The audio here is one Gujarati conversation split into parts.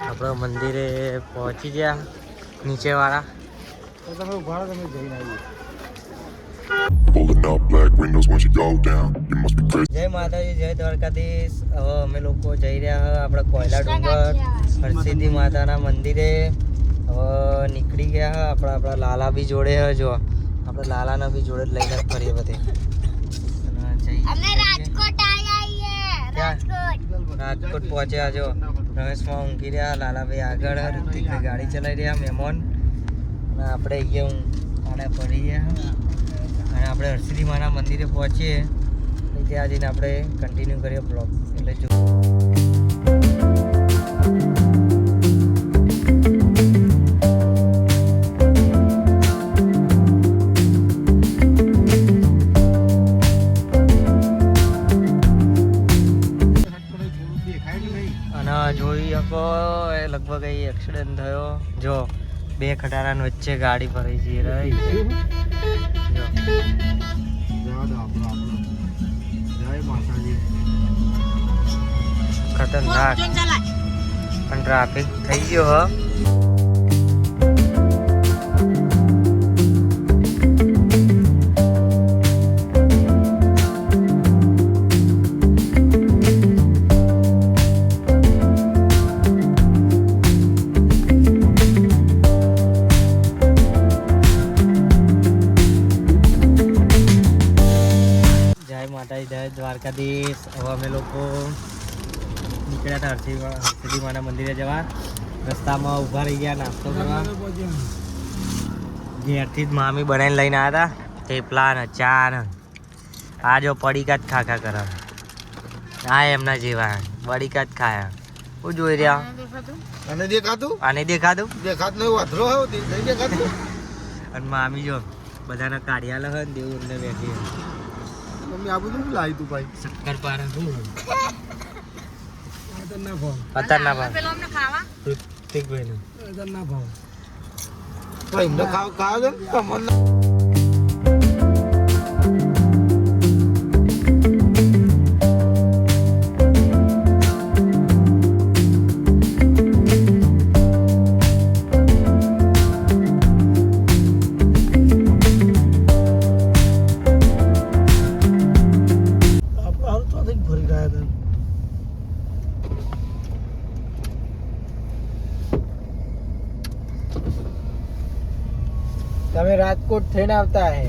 આપણે મંદિરે પહોંચી ગયા નીચેવાળા. તો તમે ઉભા રહો, તમે જઈને આવીએ. Pulling up black windows once you go down. You must be crazy. જય માતાજી, જય દ્વારકાધીશ. હવે અમે લોકો જઈ રહ્યા હવે આપણે કોયલા ડુંગર હરસિદ્ધિ માતાના મંદિરે. હવે નીકળી ગયા આપણા લાલા બી જોડે હ. જો આપણે લાલાના બી જોડે જ લઈને ફરીએ બધે. રાજકોટ પહોંચ્યા. જો રમેશમાં ઊંઘી રહ્યા, લાલાભાઈ આગળ, ઋતિકભાઈ ગાડી ચલાવી રહ્યા, મહેમાન. અને આપણે અહીંયા આડા પડી ગયા અને આપણે હરસિદ્ધિ માના મંદિરે પહોંચીએ ત્યાં જઈને આપણે કન્ટિન્યુ કરીએ બ્લોગ. એટલે જો અને જોઈ શકો એ લગભગ એ એક્સિડન્ટ થયો. જો બે ખટારાની વચ્ચે ગાડી ફરી જઈ રહી છે. ખતરનાક પણ ટ્રાફિક થઈ ગયો હ. જય દ્વારકાધીશ. હવે અમે લોકો નીકળ્યા હતા હરસિદ્ધિ માના મંદિરે જવા. રસ્તામાં ઊભા રહી ગયા નાસ્તો કરવા. ઘેરથી જ મામી બનાવીને લઈને આવ્યા હતા થેપલા ને ચા ને. આ જો પડીકા જ ખા કરે. આ એમના જેવા પડીકા જ ખાયા. હું જોઈ રહ્યા આને દેખાતું દેખાતું નહીં વાંધરો નહીં દેખાતું. અને મામી જો બધાના કાઢ્યા લે દેવું ને બેઠી. મમ્મી આ બધું લાવી તું ભાઈ. શક્કર પારા શું ખતરનાક ભાવ. ઠીકભાઈ ને ખતરનાક ભાવ. ભાઈ એમને ખાવ દે તમને. તમે રાજકોટ થઈને આવતા હે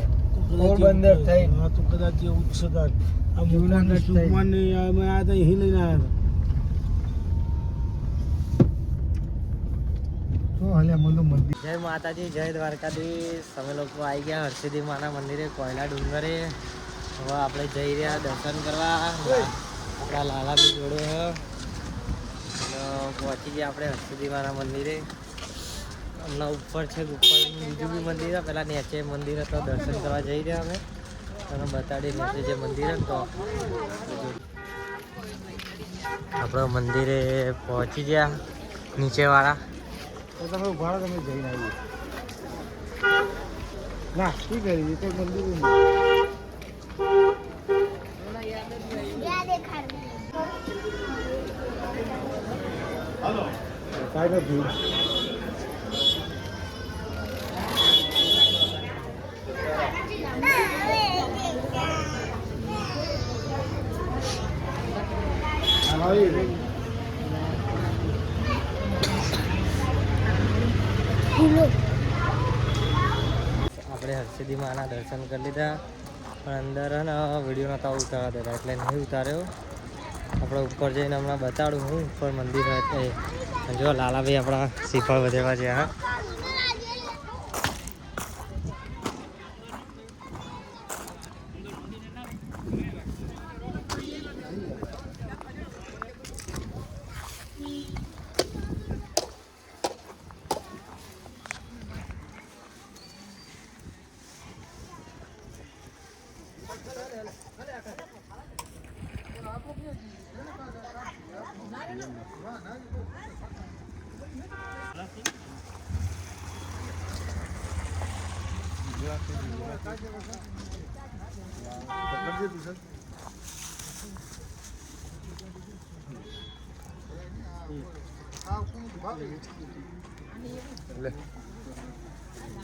પોરબંદર થઈને. હા તો કદાચ એવું જ છે. આ જૂનાગઢ સુકમાન ને અમે આ તો અહીં લઈને આવ્યા મંદિર. જય માતાજી, જય દ્વારકાધીશ. અમે લોકો આવી ગયા હરસિદ્ધિ માના મંદિરે કોયલા ડુંગરે. હવે આપણે જઈ રહ્યા દર્શન કરવા. આપણા લાલા બી જોડે હ. પહોંચી ગયા આપણે હરસિદ્ધિ માના મંદિરે. હમણાં ઉપર છે, ઉપર બીજું બી મંદિર છે. પહેલાં નીચે મંદિર હતો, દર્શન કરવા જઈ રહ્યા અમે. તમે બતાડી નીચે જે મંદિર હતો. આપણે મંદિરે પહોંચી ગયા નીચેવાળા. તો તમે ઉભા રહો, તમે જઈને આવીએ. ના શું કરી તો મંદિર કાંઈ નથી. આપણે હરસિદ્ધિ માના દર્શન કરી લીધા, પણ અંદર વિડીયો નહોતા ઉતારવા દેતા એટલે નહીં ઉતાર્યો. આપણે ઉપર જઈને હમણાં બતાડું હું ઉપર મંદિર હતું. જો લાલાભાઈ આપણા શ્રીફળ વધેવા છે. હા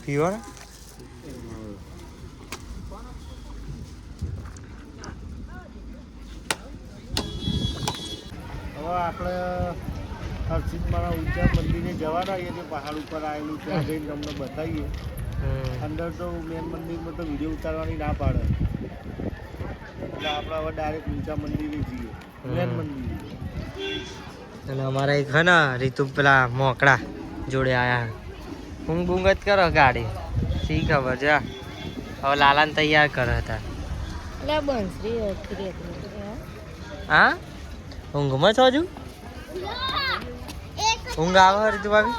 પીવો ને હવે આપણે હરસિદ્ધમાના ઊંચા મંદિરે જવાના છીએ જે પહાડ ઉપર આવેલું ત્યાં જઈને તમને બતાવીએ. અંદર તો મેન મંદિરમાં તો વિડીયો ઉતારવાની ના પાડે એટલે આપણે હવે ડાયરેક્ટ ઊંચા મંદિરે જઈએ મેન મંદિરે. અને અમારા એક હે ને રીતુ પેલા મોકળા જોડે આયા ઊંઘ બૂંઘ જ કરો ગાડી શી ખબર છે હવે લાલાને તૈયાર કરે હતા હા ઊંઘમાં છો હજુ ઊંઘ આવે રીતુ ભાભી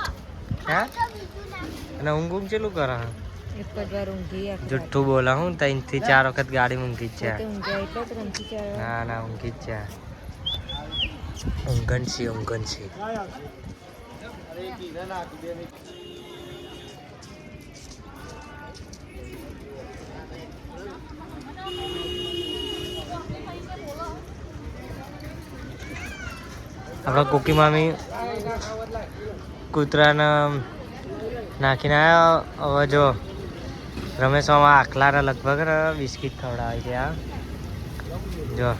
હા અને ઊંઘ ઊંઘ ચેલું કરે જુઠ્ઠું બોલા હું 3 થી 4 વખત ગાડી ઊંઘી જ છે ના ના ઊંઘી જ છે ઊંઘન છે આપણા કોકી મામી કૂતરાને નાખીને આવ્યા હવે જો રમેશમાં આખલાને લગભગ બિસ્કિટ ખવડાવી ગયા જો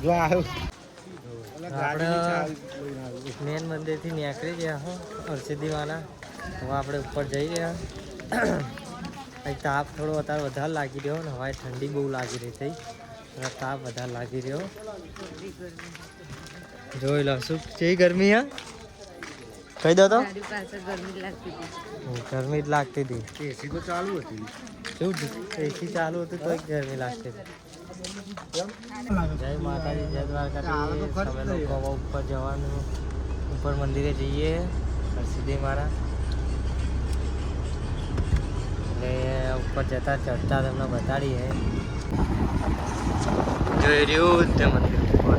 જો આવ્યો આપણે મેન મંદિરથી નીકળી ગયા હો હરસિદ્ધિવાના હવે આપણે ઉપર જઈ રહ્યા અહીં તાપ થોડો અત્યારે વધારે લાગી રહ્યો ને હવે ઠંડી બહુ લાગી રહી થઈ અને તાપ વધારે લાગી રહ્યો જોઈ લો શું કેવી ગરમી હા કહી દો તો ગરમી જ લાગતી હતી એસી તો ચાલુ હતી શું એસી ચાલુ હતું તો ગરમી લાગતી હતી જય માતાજી જય દ્વારકાધીશ અમે લોકો હવે ઉપર જવાનું ઉપર મંદિરે જઈએ હરસિદ્ધિ મારા એટલે ઉપર જતા ચડતા તમને બતાડીએ જોઈ રહ્યું તે મંદિર ઉપર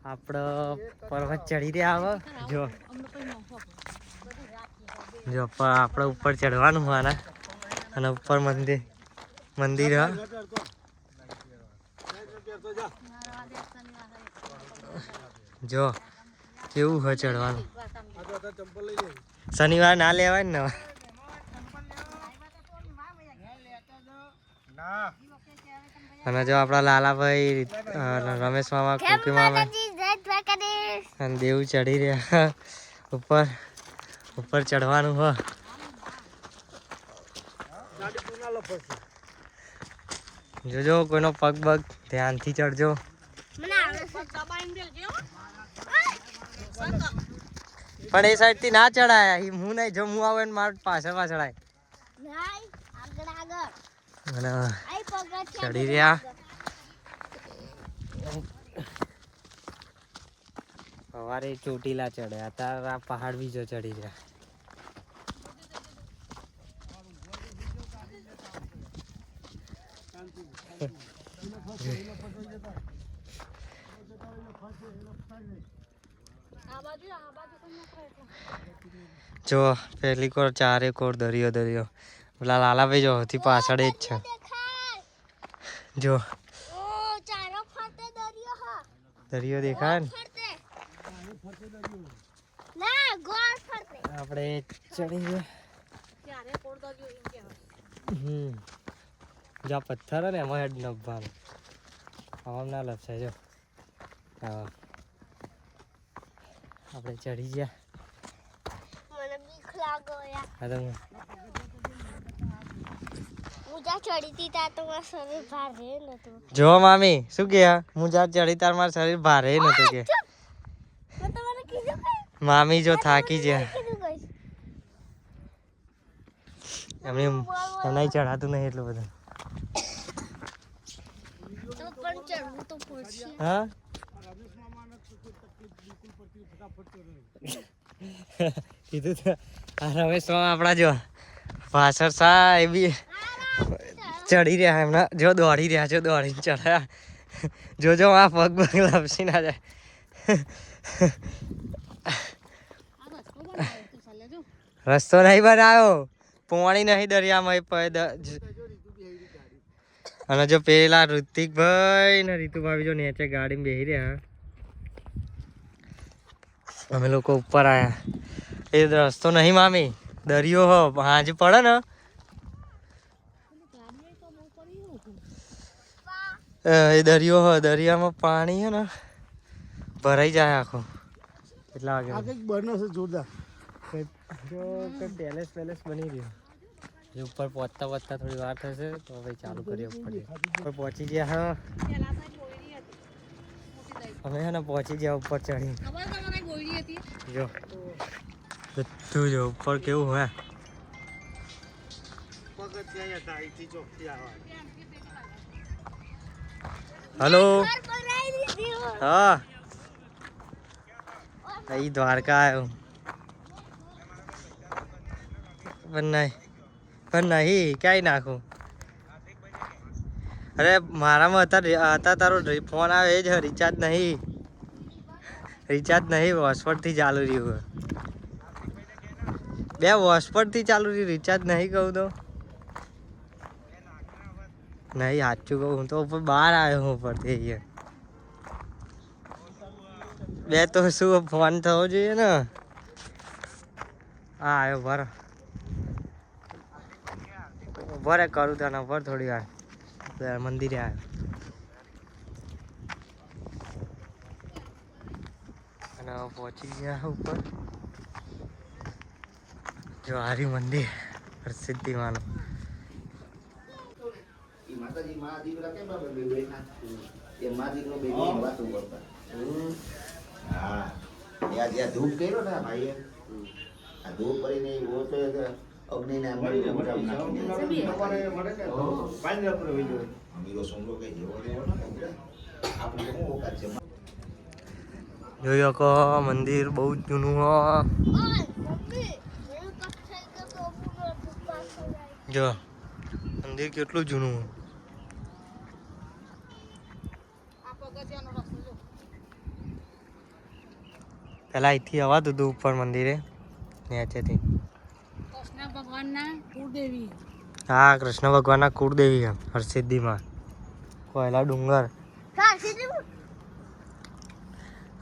આપણે પર્વત ચડી રહ્યા આવે જો જો આપણે ઉપર ચડવાનું હોવાના અને ઉપર મંદિર જો કેવું હોય ચડવાનું શનિવાર ના લેવાય ને અને જો આપણા લાલાભાઈ રમેશ મામા કોકી મામા અને દેવ ચડી રહ્યા ઉપર ચડવાનું હો જોજો કોઈનો પગ બગ ધ્યાનથી ચડજો પણ એ સાઈડ થી ના ચડાય હું નહીં જો હું આવું મારું પાછળ ચડાય અને ચડી રહ્યા સવારે ચોટીલા ચડે અત્યારે આ પહાડ બીજો ચડી રહ્યા જો પહેલી કોર 4 કોર દરિયો પેલા લાલાભાઈ જો હતી પાછળ જ છે જો દરિયો દેખાય ને આપણે ચડી ગયા જ્યાં પથ્થર ને એમાં હેડ નભવાનું આમ ના લપસાય જો હા આપણે ચડી ગયા જો મામી શું કે હું જ્યાં ચડી તાર મારું શરીર ભારે નતું કે મામી જો થાકી ગયા એમને ચડાતું નહીં એટલું બધું હા કીધું તો આ રમેશમાં આપણા જો પાછળ સા એ બી ચડી રહ્યા એમના જો દોડી રહ્યા છે દોડીને ચડ્યા જોજો આ પગ પગ લાપસી ના જાય રસ્તો નહીં બનાવ્યો પોણી નહીં દરિયામાં અને જો પેલા ઋતિકભાઈ ને રીતુભાઈ જો નીચે ગાડીમાં બેસી રહ્યા અમે લોકો ઉપર આયા એ રસ્તો નહીં મામી દરિયો હો હાજ પડે ને એ દરિયો હો દરિયામાં પાણી હે ને ભરાઈ જાય આખો કેટલા વાગે આ કંઈક બનશે જોરદાર જો પેલેસ બની રહ્યો જે ઉપર પહોંચતા થોડી વાર થશે તો હવે ચાલુ કરીએ ઉપર પહોંચી ગયા હા અમે હે ને પહોંચી ગયા ઉપર ચડી જો બધું જો ઉપર કેવું હોય પગથિયા હતા અહીંથી ચોકથી આવવા હલો હા અહીં દ્વારકા આવ્યો પણ નહીં ક્યાંય નાખું અરે મારામાં હતા તારો ફોન આવે એ જ રિચાર્જ નહીં હોસ્પોટથી ચાલુ રહ્યું બે હોસ્પોટથી ચાલુ રહ્યું રિચાર્જ નહીં કહું તો નહીં સાચું કહું હું તો ઉપર બહાર આવ્યો હું ઉપરથી અહીંયા બે તો શું ફોન થવો જોઈએ ને હા આવ્યો બરે કરું તને ઉપર થોડી વાર મંદિરે આવ્યો અને પહોંચી ગયા ઉપર જો હારી મંદિર પ્રસિદ્ધિ માનું ધૂપ કર્યો ને ભાઈ આ ધૂપ કરીને અગ્નિને અમીરો સોમલો કઈ જેવો આપણે શું ઓકાત છે જોયો કો મંદિર બહુ જ જૂનું હો જો મંદિર કેટલું જૂનું હો પેલા અહીંથી અવાતું હતું ઉપર મંદિરે નીચેથી હા કૃષ્ણ ભગવાનના કુળદેવી છે હરસિદ્ધિમાં કોયલા ડુંગર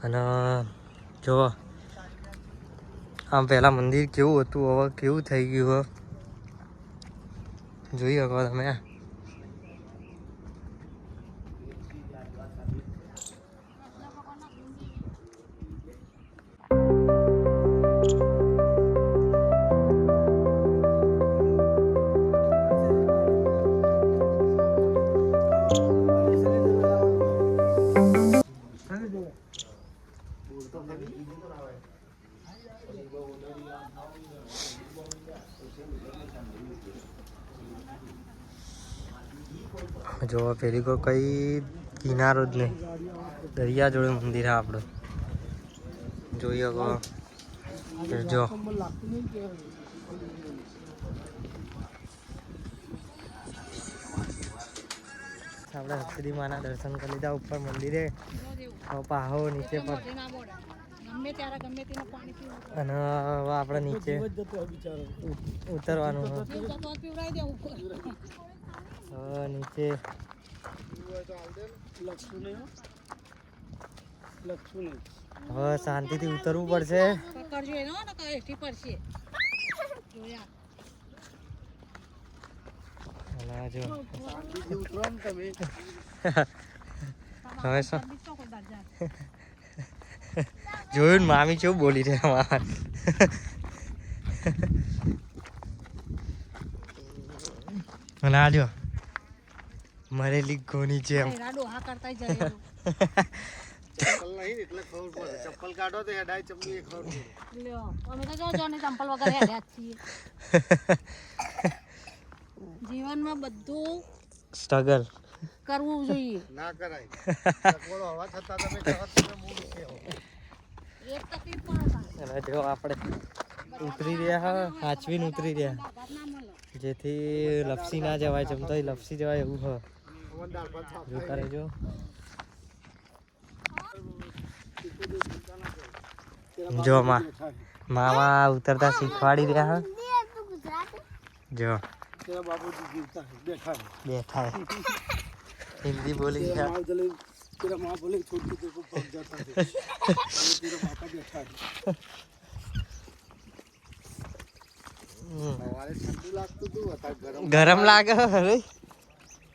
અને જો આમ પહેલા મંદિર કેવું હતું હવે કેવું થઈ ગયું જોઈ શકો તમે જો પેલી કોઈ કઈ કિનારો જ નહીં દરિયા જોડે મંદિર આપણું જોઈ શકો જો આપણે હરસિદ્ધિ માના દર્શન કરી લીધા ઉપર મંદિરે પાહો નીચે પર અને હવે આપણે નીચે ઉતરવાનું નીચે હવે શાંતિથી ઉતરવું પડશે હવે શું જોયું ને મામી કેવું બોલી રહ્યા અને આ જો મરેલી ગોની જેમ ચપ્પલ કાઢો તો હેડાય ચપ્પલ જીવનમાં બધું સ્ટ્રગલ કરવું જોઈએ ના કરાય હવા થતા તમે અને જો આપણે ઉતરી રહ્યા હા સાચવીને ઉતરી રહ્યા જેથી લપસી ના જવાય જમતા લપસી જવાય એવું હ જોતા રહેજો જો મામા ઉતરતા શીખવાડી રહ્યા હ જો तेरा बाबूजी जीवता है बैठा है બેઠા હે. હિન્દી બોલી રહ્યા तेरा माँ बोले छोड़ के तेरे को भाग जाता है और तेरा पापा बैठा है हमारे ठंडू लागતું તું હતા ગરમ લાગે અરે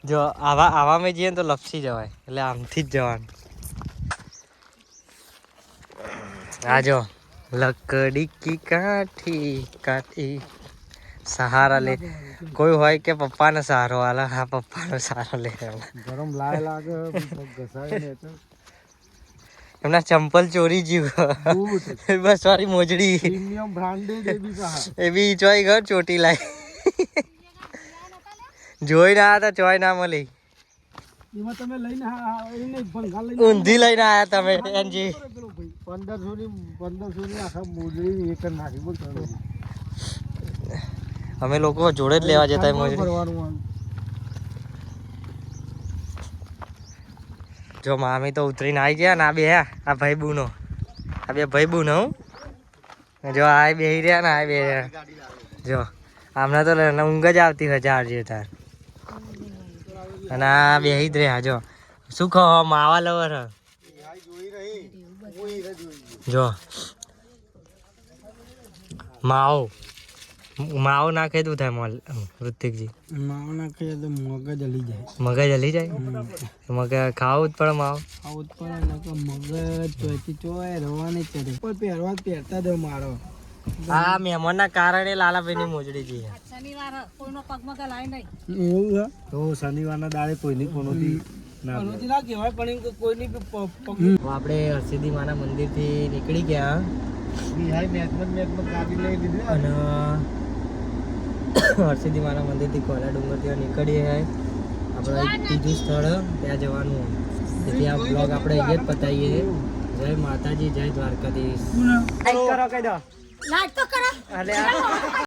જો આવા મેં જઈએ ને તો લપસી જવાય એટલે આમથી જ જવાનું આ જો લકડી કી કાઠી સહારા લે કોઈ હોય કે પપ્પાનો સહારો આલા હા પપ્પાનો સહારો લે ગરમ લાય લાગે ઘસાય ને તો એમના ચંપલ ચોરી જીવ બસ વાળી મોજડી પ્રીમિયમ બ્રાન્ડેડ એ બી કહા એ બી ચોઈ ઘર ચોટી લાય જોઈ ના હતા ચોઈ ના મળી એમાં તમે લઈને એને ભંગાર લઈને ઊંધી લઈને આયા તમે એનજી 1500 ની આખા મોજડી એક જ નાખી બોલ તમે અમે લોકો જોડે જ લેવા જતા મોજડી ભરવાનું જો મામી તો ઉતરીને આવી ગયા ને આ ભાઈ બુનો આ બે ભાઈ બુનો જો આ બેહી રહ્યા ને આ બે જો આમના તો ઊંઘ જ આવતી હોય ચાર જે તાર અને આ બેહી જ રહ્યા જો શું કહો માવા લવર જો માવો નાખે તું થાય મોલ ઋતિકજી માવો નાખે તો મગજ હલી જાય મગજ હલી જાય મગજ ખાવું જ પડે માવો આવું જ પડે ને કે મગજ ચોથી ચોય રવાની ચડે કોઈ પહેરવા પહેરતા દો મારો આ મહેમાનના કારણે લાલાભાઈની મોજડી જઈએ એવું હે તો શનિવારના દાડે કોઈની કોનોથી ના કોનોથી ના કહેવાય પણ એમ કે કોઈની બી આપણે હરસિદ્ધિ માના મંદિરથી નીકળી ગયા બિહાઈ મેચમાં ગાડી લઈ લીધી અને હરસિદ્ધિ માના મંદિરથી કોલા ડુંગર ત્યાં નીકળીએ આપણે એક ત્રીજું સ્થળ ત્યાં જવાનું તેથી આ બ્લોગ આપણે અહીંયા જ પતાવીએ જય માતાજી જય દ્વારકાધીશ લાઈક કરો કહી દો અરે